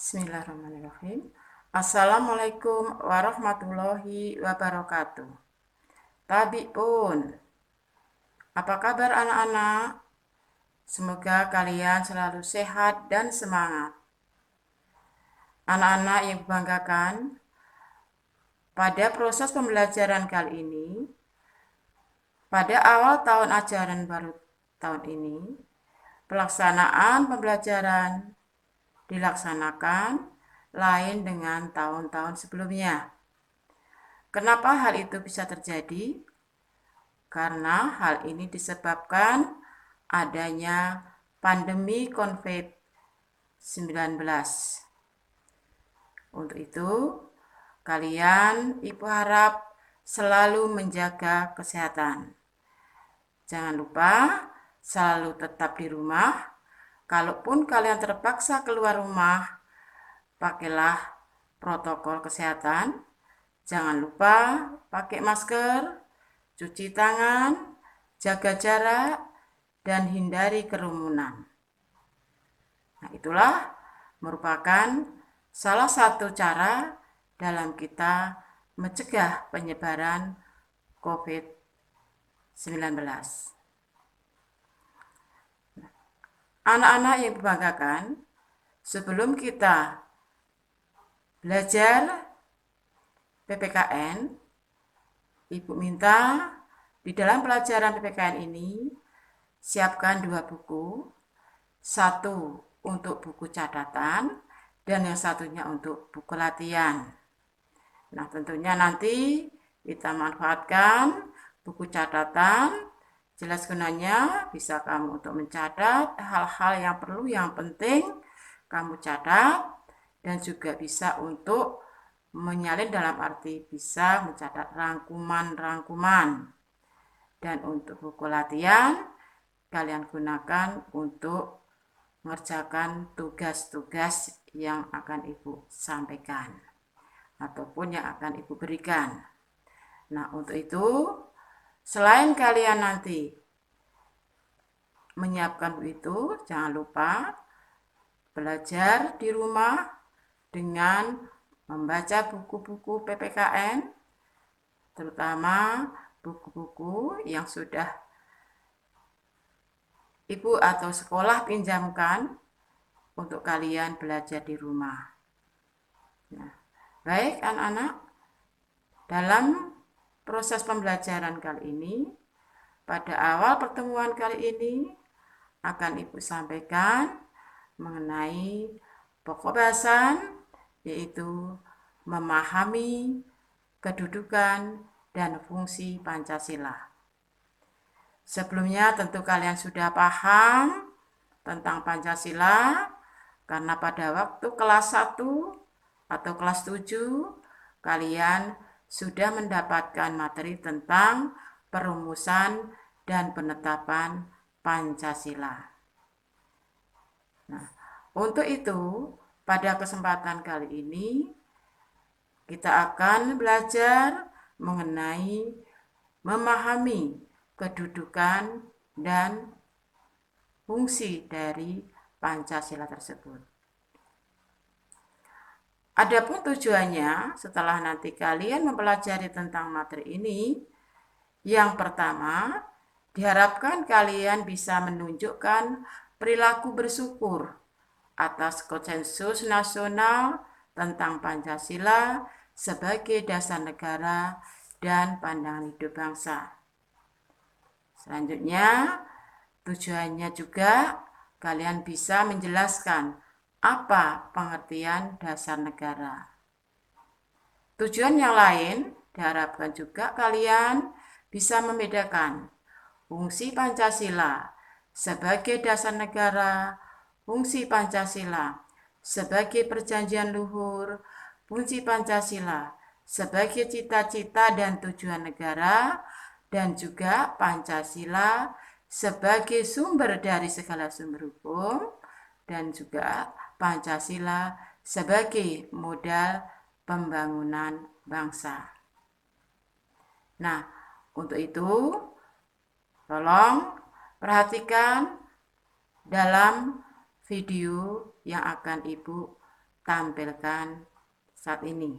Bismillahirrahmanirrahim. Assalamualaikum warahmatullahi wabarakatuh. Tabi pun, apa kabar anak-anak? Semoga kalian selalu sehat dan semangat. Anak-anak yang dibanggakan, pada proses pembelajaran kali ini, pada awal tahun ajaran baru tahun ini, pelaksanaan pembelajaran dilaksanakan lain dengan tahun-tahun sebelumnya. Kenapa hal itu bisa terjadi? Karena hal ini disebabkan adanya pandemi COVID-19. Untuk itu, kalian Ibu harap selalu menjaga kesehatan. Jangan lupa selalu tetap di rumah. Kalaupun kalian terpaksa keluar rumah, pakailah protokol kesehatan. Jangan lupa pakai masker, cuci tangan, jaga jarak, dan hindari kerumunan. Nah, itulah merupakan salah satu cara dalam kita mencegah penyebaran COVID-19. Anak-anak yang dibanggakan, sebelum kita belajar PPKN, Ibu minta di dalam pelajaran PPKN ini siapkan 2 buku, satu untuk buku catatan dan yang satunya untuk buku latihan. Nah, tentunya nanti kita manfaatkan buku catatan, jelas gunanya bisa kamu untuk mencatat hal-hal yang perlu, yang penting kamu catat, dan juga bisa untuk menyalin dalam arti bisa mencatat rangkuman-rangkuman. Dan untuk buku latihan, kalian gunakan untuk mengerjakan tugas-tugas yang akan Ibu sampaikan ataupun yang akan Ibu berikan. Nah, untuk itu, selain kalian nanti menyiapkan itu, jangan lupa belajar di rumah dengan membaca buku-buku PPKN, terutama buku-buku yang sudah Ibu atau sekolah pinjamkan untuk kalian belajar di rumah. Nah, baik anak-anak, dalam proses pembelajaran kali ini, pada awal pertemuan kali ini akan Ibu sampaikan mengenai pokok bahasan, yaitu memahami kedudukan dan fungsi Pancasila. Sebelumnya tentu kalian sudah paham tentang Pancasila, karena pada waktu kelas 1 atau kelas 7 kalian sudah mendapatkan materi tentang perumusan dan penetapan Pancasila. Nah, untuk itu pada kesempatan kali ini kita akan belajar mengenai memahami kedudukan dan fungsi dari Pancasila tersebut. Adapun tujuannya setelah nanti kalian mempelajari tentang materi ini, yang pertama, diharapkan kalian bisa menunjukkan perilaku bersyukur atas konsensus nasional tentang Pancasila sebagai dasar negara dan pandangan hidup bangsa. Selanjutnya, tujuannya juga kalian bisa menjelaskan apa pengertian dasar negara. Tujuan yang lain diharapkan juga kalian bisa membedakan fungsi Pancasila sebagai dasar negara, fungsi Pancasila sebagai perjanjian luhur, fungsi Pancasila sebagai cita-cita dan tujuan negara, dan juga Pancasila sebagai sumber dari segala sumber hukum, dan juga Pancasila sebagai modal pembangunan bangsa. Nah, untuk itu tolong perhatikan dalam video yang akan Ibu tampilkan saat ini.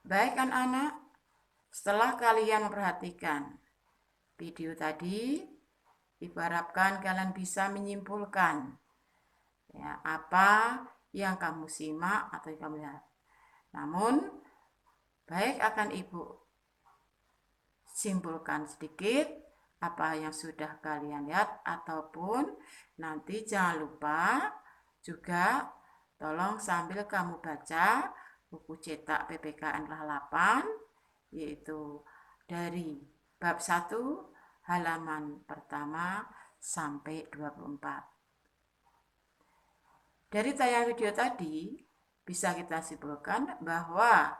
Baik anak-anak, setelah kalian memperhatikan video tadi, Ibu harapkan kalian bisa menyimpulkan ya, apa yang kamu simak atau yang kamu lihat. Namun, baik akan Ibu simpulkan sedikit apa yang sudah kalian lihat, ataupun nanti jangan lupa juga tolong sambil kamu baca buku cetak PPKN kelas 8, yaitu dari bab 1 halaman pertama sampai 24. Dari tayangan video tadi bisa kita simpulkan bahwa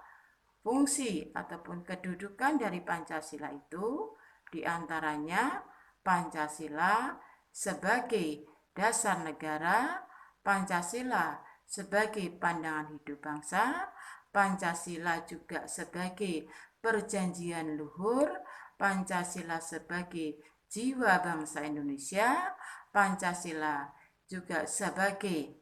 fungsi ataupun kedudukan dari Pancasila itu diantaranya Pancasila sebagai dasar negara, Pancasila sebagai pandangan hidup bangsa, Pancasila juga sebagai perjanjian luhur, Pancasila sebagai jiwa bangsa Indonesia, Pancasila juga sebagai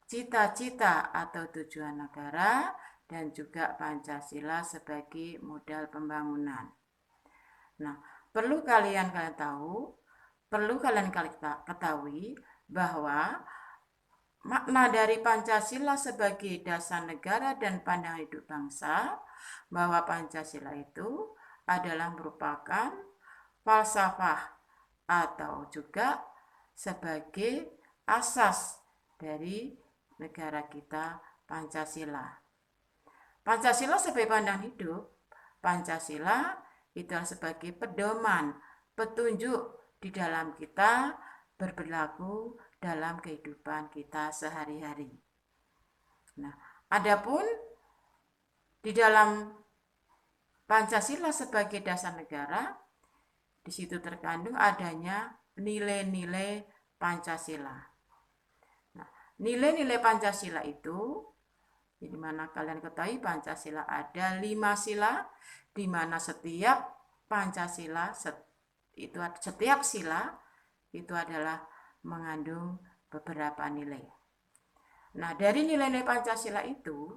cita-cita atau tujuan negara, dan juga Pancasila sebagai modal pembangunan. Nah, perlu kalian ketahui bahwa makna dari Pancasila sebagai dasar negara dan pandangan hidup bangsa, bahwa Pancasila itu adalah merupakan falsafah atau juga sebagai asas dari negara kita Pancasila. Pancasila sebagai pandangan hidup, Pancasila itu sebagai pedoman, petunjuk di dalam kita berperilaku dalam kehidupan kita sehari-hari. Nah, adapun di dalam Pancasila sebagai dasar negara, di situ terkandung adanya nilai-nilai Pancasila. Nah, nilai-nilai Pancasila itu, di mana kalian ketahui Pancasila ada 5 sila, di mana setiap Pancasila setiap sila itu adalah mengandung beberapa nilai. Nah, dari nilai-nilai Pancasila itu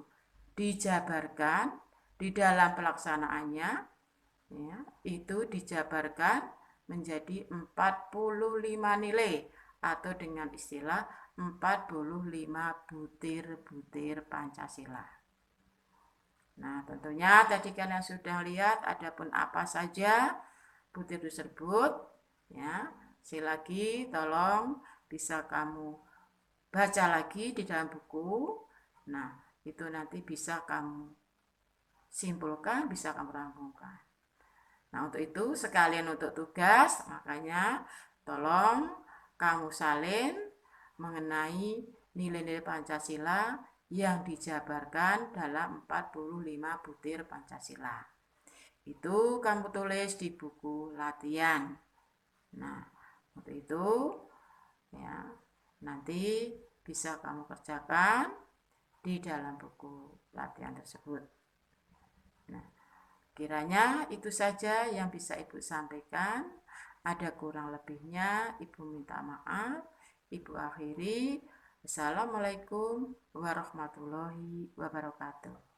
dijabarkan di dalam pelaksanaannya, ya, itu dijabarkan menjadi 45 nilai atau dengan istilah 45 butir-butir Pancasila. Nah, tentunya tadi kalian sudah lihat adapun apa saja butir tersebut, ya. Lagi tolong bisa kamu baca lagi di dalam buku. Nah, itu nanti bisa kamu simpulkan, bisa kamu rampungkan. Nah, untuk itu sekalian untuk tugas, makanya tolong kamu salin mengenai nilai-nilai Pancasila yang dijabarkan dalam 45 butir Pancasila. Itu kamu tulis di buku latihan. Nah, untuk itu ya nanti bisa kamu kerjakan di dalam buku latihan tersebut. Nah, kiranya itu saja yang bisa Ibu sampaikan. Ada kurang lebihnya Ibu minta maaf. Ibu akhiri. Assalamualaikum warahmatullahi wabarakatuh.